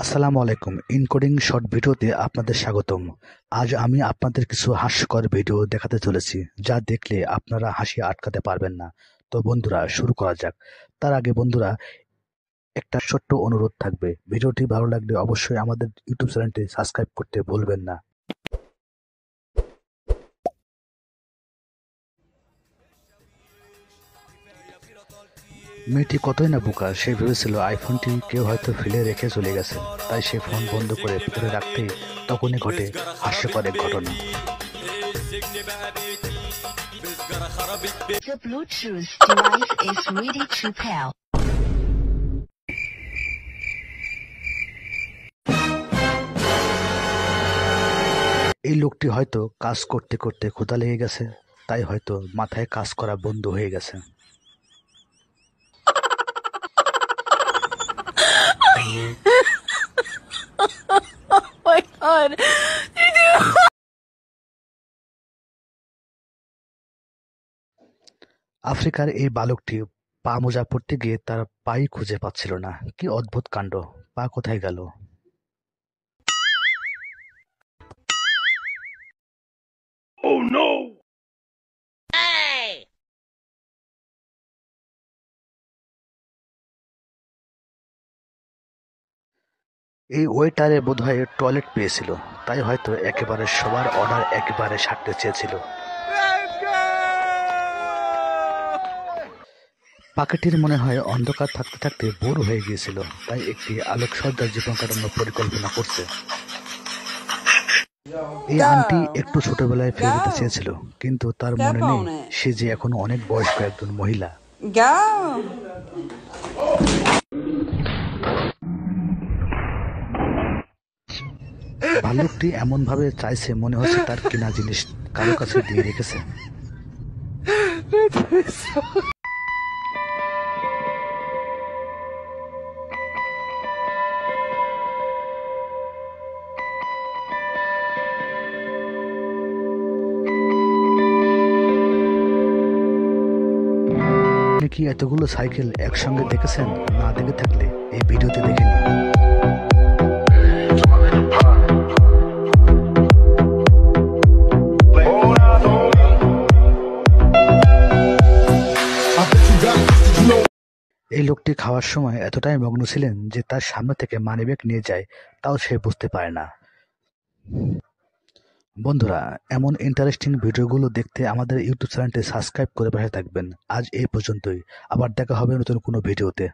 আসসালামু আলাইকুম। Encoding short ভিডিওতে আপনাদের স্বাগতম। আজ আমি আপনাদের কিছু হাস্যকর ভিডিও দেখাতে চলেছি, যা দেখলে আপনারা হাসি আটকাতে পারবেন না। তো বন্ধুরা, শুরু করা যাক। তার আগে বন্ধুরা, একটা ছোট্ট অনুরোধ থাকবে, ভিডিওটি ভালো লাগলে অবশ্যই আমাদের ইউটিউব চ্যানেলটি সাবস্ক্রাইব করতে ভুলবেন না। মেয়েটি কতই না বোকা, সে ভেবেছিল আইফোনটি কেউ হয়তো ফেলে রেখে চলে গেছে, তাই সে ফোন বন্ধ করে ভিতরে রাখতেই তখনই ঘটে হাস্যকর এক ঘটনা। The Bluetooth device is ready to pair. এই লোকটি হয়তো কাজ করতে করতে ক্ষুধা লেগে গেছে, তাই হয়তো মাথায় কাজ করা বন্ধ হয়ে গেছে। My God. আফ্রিকার এই বালকটি পা মোজা পরতে গিয়ে তার পাই খুঁজে পাচ্ছিল না। কি অদ্ভুত কাণ্ড! পা কোথায় গেল? এই ওয়েটারে বোধহয় টয়লেট পেয়েছিল, তাই হয়তো একেবারে সবার অর্ডার একেবারে সারতে চেয়েছিল। পাখিটির মনে হয় অন্ধকার থাকতে থাকতে বোর হয়ে গিয়েছিল, তাই একটি আলোকসজ্জার জীবন কাটানোর পরিকল্পনা করছে। এই আন্টি একটু ছোটবেলায় ফিরে যেতে চেয়েছিল, কিন্তু তার মনে নেই সে যে এখন অনেক বয়স্ক একজন মহিলা। Go. ভাল্লুকটি এমন ভাবে চাইছে মনে হচ্ছে তার কেনা জিনিস কারো কাছে দিয়ে রেখেছে। আপনি কি এতগুলো সাইকেল একসঙ্গে দেখেছেন? না দেখে থাকলে এই ভিডিওতে দেখে নিন। এই লোকটি খাওয়ার সময় এতটাই মগ্ন ছিলেন যে তার সামনে থেকে মানিব্যাগ নিয়ে যায়, তাও সে বুঝতে পারে না। বন্ধুরা, এমন ইন্টারেস্টিং ভিডিওগুলো দেখতে আমাদের ইউটিউব চ্যানেলটি সাবস্ক্রাইব করে পাশে থাকবেন। আজ এই পর্যন্তই, আবার দেখা হবে নতুন কোনো ভিডিওতে।